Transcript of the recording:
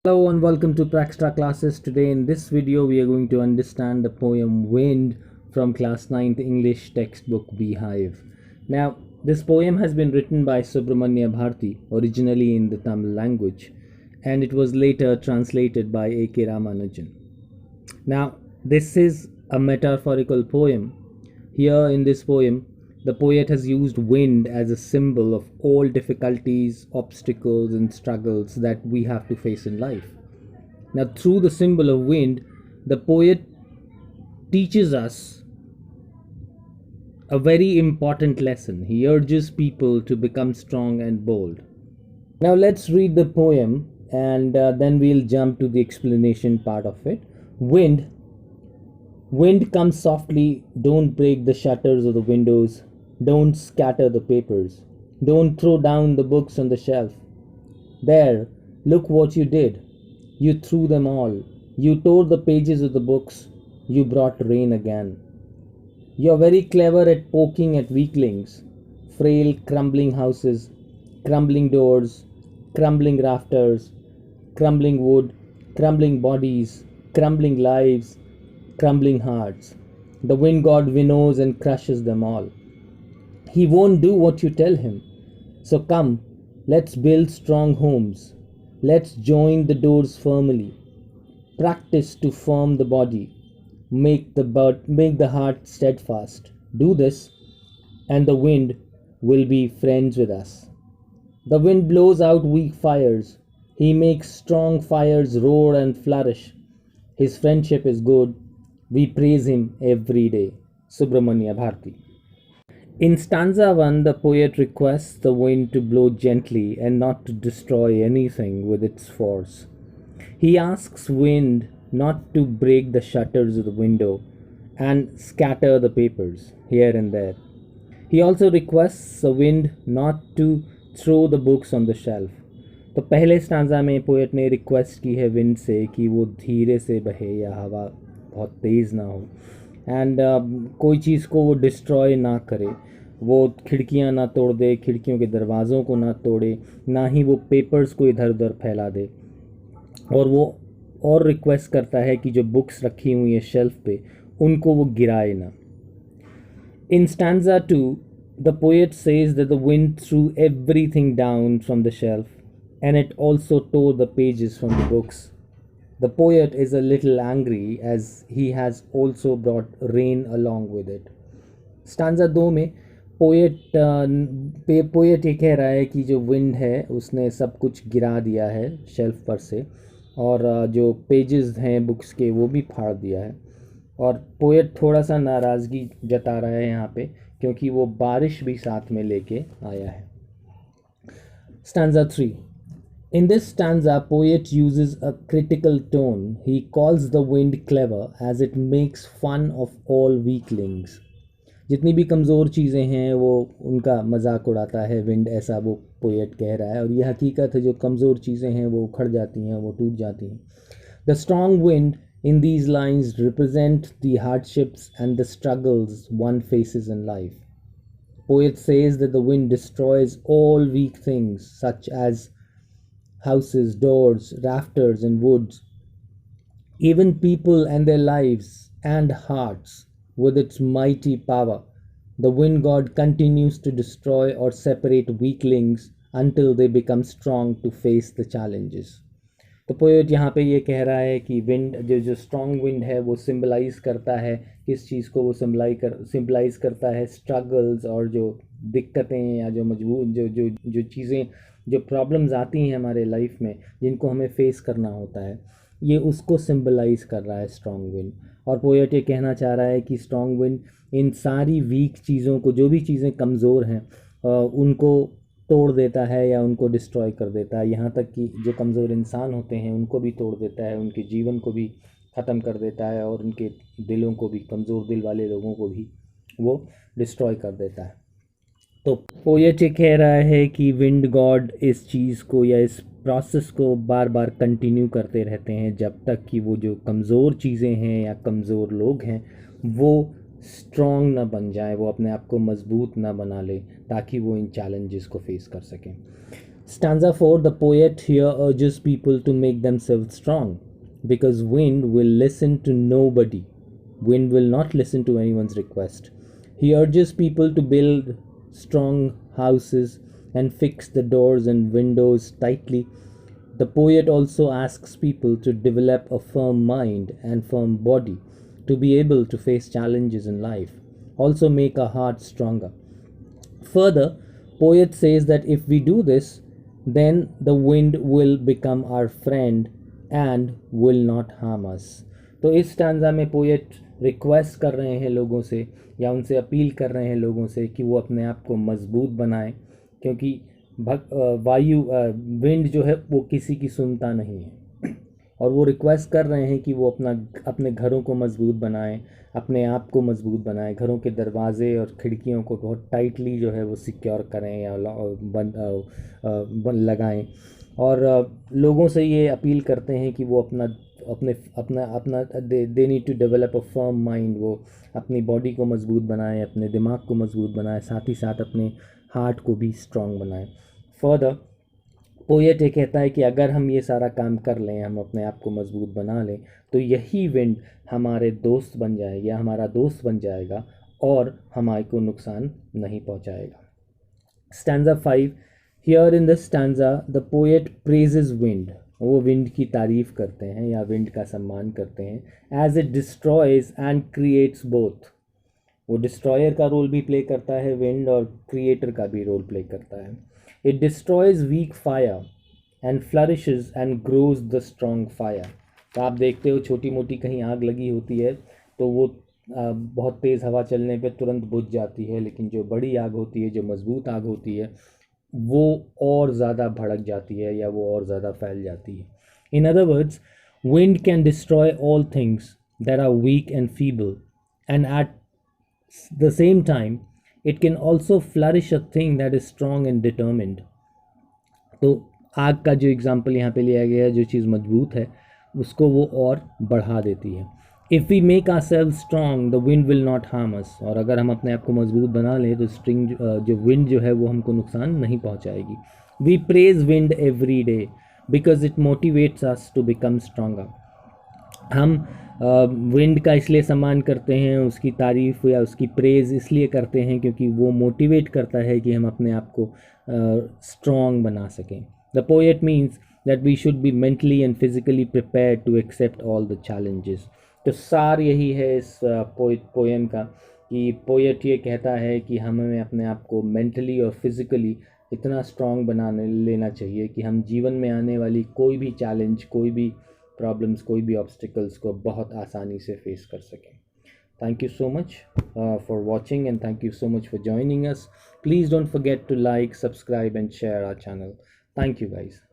Hello and welcome to Praxtra classes. Today in this video we are going to understand the poem Wind from class 9th English textbook Beehive. Now this poem has been written by Subramanya Bharati originally in the Tamil language and it was later translated by A.K. Ramanujan. Now this is a metaphorical poem. Here in this poem the poet has used wind as a symbol of all difficulties, obstacles, and struggles that we have to face in life. Now, through the symbol of wind, the poet teaches us a very important lesson. He urges people to become strong and bold. Now, let's read the poem and then we'll jump to the explanation part of it. Wind. Wind comes softly, don't break the shutters of the windows. Don't scatter the papers. Don't throw down the books on the shelf. There, look what you did. You threw them all. You tore the pages of the books. You brought rain again. You're very clever at poking at weaklings. Frail, crumbling houses, crumbling doors, crumbling rafters, crumbling wood, crumbling bodies, crumbling lives, crumbling hearts. The wind god winnows and crushes them all. He won't do what you tell him. So come, let's build strong homes. Let's join the doors firmly. Practice to form the body. Make the heart steadfast. Do this, and the wind will be friends with us. The wind blows out weak fires. He makes strong fires roar and flourish. His friendship is good. We praise him every day. Subramanya Bharati. In stanza 1, the poet requests the wind to blow gently and not to destroy anything with its force. He asks wind not to break the shutters of the window and scatter the papers here and there. He also requests the wind not to throw the books on the shelf. तो पहले stanza में poet ने request की है wind से कि वो धीरे से बहे या हवा बहुत तेज़ ना हो एंड कोई चीज़ को वो डिस्ट्रॉय ना करे, वो खिड़कियां ना तोड़ दे, खिड़कियों के दरवाज़ों को ना तोड़े, ना ही वो पेपर्स को इधर उधर फैला दे। और वो और रिक्वेस्ट करता है कि जो बुक्स रखी हुई है शेल्फ पे उनको वो गिराए ना। इन stanza 2 the poet says that the wind through everything down from the shelf and it also tore the pages from the books. The poet is a little angry as he has also brought rain along with it. Stanza 2 में poet ये कह रहा है कि जो wind है उसने सब कुछ गिरा दिया है शेल्फ पर से और जो पेजेस हैं बुक्स के वो भी फाड़ दिया है। और पोएट थोड़ा सा नाराज़गी जता रहा है यहाँ पे क्योंकि वो बारिश भी साथ में लेके आया है। Stanza 3 In this stanza, poet uses a critical tone. He calls the wind clever as it makes fun of all weaklings. जितनी भी कमज़ोर चीज़ें हैं वो उनका मजाक उड़ाता है विंड, ऐसा वो पोएट कह रहा है। और ये हकीकत है, जो कमज़ोर चीज़ें हैं वो उखड़ जाती हैं, वो टूट जाती हैं। The strong wind in these lines represent the hardships and the struggles one faces in life. Poet says that the wind destroys all weak things such as houses, doors, rafters, and woods, even people and their lives and hearts with its mighty power. The wind god continues to destroy or separate weaklings until they become strong to face the challenges. तो poet यहाँ पे ये कह रहा है कि wind जो strong wind है वो सिम्बलाइज करता है किस चीज़ को, वो सिम्बलाइज करता है स्ट्रगल्स और जो दिक्कतें या जो मजबूर जो चीज़ें जो प्रॉब्लम्स आती हैं हमारे लाइफ में जिनको हमें फेस करना होता है, ये उसको सिंबलाइज कर रहा है स्ट्रॉन्ग विंड। और पोएट ये कहना चाह रहा है कि स्ट्रॉन्ग विंड इन सारी वीक चीज़ों को, जो भी चीज़ें कमज़ोर हैं उनको तोड़ देता है या उनको डिस्ट्रॉय कर देता है। यहाँ तक कि जो कमज़ोर इंसान होते हैं उनको भी तोड़ देता है, उनके जीवन को भी ख़त्म कर देता है और उनके दिलों को भी, कमज़ोर दिल वाले लोगों को भी वो डिस्ट्रॉय कर देता है। तो पोएट ये कह रहा है कि विंड गॉड इस चीज़ को या इस प्रोसेस को बार बार कंटिन्यू करते रहते हैं जब तक कि वो जो कमज़ोर चीज़ें हैं या कमज़ोर लोग हैं वो स्ट्रॉन्ग ना बन जाए, वो अपने आप को मजबूत ना बना ले ताकि वो इन चैलेंजेस को फेस कर सकें। Stanza 4, the poet here urges people to make themselves strong because wind will listen to nobody. Wind will not listen to anyone's request. He urges people to build strong houses and fix the doors and windows tightly. The poet also asks people to develop a firm mind and firm body to be able to face challenges in life. Also, make our hearts stronger. Further, poet says that if we do this, then the wind will become our friend and will not harm us. तो इस stanza में poet request कर रहे हैं लोगों से या उनसे अपील कर रहे हैं लोगों से कि वो अपने आप को मजबूत बनाएं, क्योंकि वायु विंड जो है वो किसी की सुनता नहीं है और वो रिक्वेस्ट कर रहे हैं कि वो अपने घरों को मजबूत बनाएं, अपने आप को मजबूत बनाएं, घरों के दरवाजे और खिड़कियों को बहुत टाइटली जो है वो सिक्योर करें या बंद लगाएं। और लोगों से ये अपील करते हैं कि वो अपना they need to develop a firm mind, वो अपनी बॉडी को मजबूत बनाएं, अपने दिमाग को मजबूत बनाएं, साथ ही साथ अपने हार्ट को भी स्ट्रॉन्ग बनाएं। फर्दर पोएट ये कहता है कि अगर हम ये सारा काम कर लें, हम अपने आप को मजबूत बना लें, तो यही विंड हमारे दोस्त बन जाएगा या हमारा दोस्त बन जाएगा और हमारे को नुकसान नहीं पहुंचाएगा। Stanza 5, here in this stanza the poet praises wind, वो विंड की तारीफ करते हैं या विंड का सम्मान करते हैं, as it destroys and creates both. वो डिस्ट्रॉयर का रोल भी प्ले करता है विंड और क्रिएटर का भी रोल प्ले करता है। It destroys weak fire and flourishes and grows the strong fire. तो आप देखते हो छोटी मोटी कहीं आग लगी होती है तो वो बहुत तेज़ हवा चलने पे तुरंत बुझ जाती है, लेकिन जो बड़ी आग होती है, जो मज़बूत आग होती है, वो और ज़्यादा भड़क जाती है या वो और ज़्यादा फैल जाती है। In other words, wind can destroy all things that are weak and feeble and at the same time it can also flourish a thing that is strong and determined। तो आग का जो एग्जांपल यहाँ पे लिया गया है, जो चीज़ मजबूत है उसको वो और बढ़ा देती है। If we make ourselves strong the wind will not harm us, और अगर हम अपने आप को मजबूत बना लें तो जो विंड जो है वो हमको नुकसान नहीं पहुँचाएगी। We praise wind every day because it motivates us to become stronger. हम विंड का इसलिए सम्मान करते हैं, उसकी तारीफ़ या उसकी प्रेज़ इसलिए करते हैं क्योंकि वो मोटिवेट करता है कि हम अपने आप को स्ट्रॉन्ग बना सकें। The poet means that we should be mentally and physically prepared to accept all the challenges. तो सार यही है इस पोएम का कि पोएट ये कहता है कि हमें अपने आप को मेंटली और फिज़िकली इतना स्ट्रॉन्ग बना लेना चाहिए कि हम जीवन में आने वाली कोई भी चैलेंज, कोई भी प्रॉब्लम्स, कोई भी ऑब्स्टिकल्स को बहुत आसानी से फेस कर सकें। Thank you so much for watching, and thank you so much for joining us. Please don't forget to like, subscribe and share our channel. Thank you guys.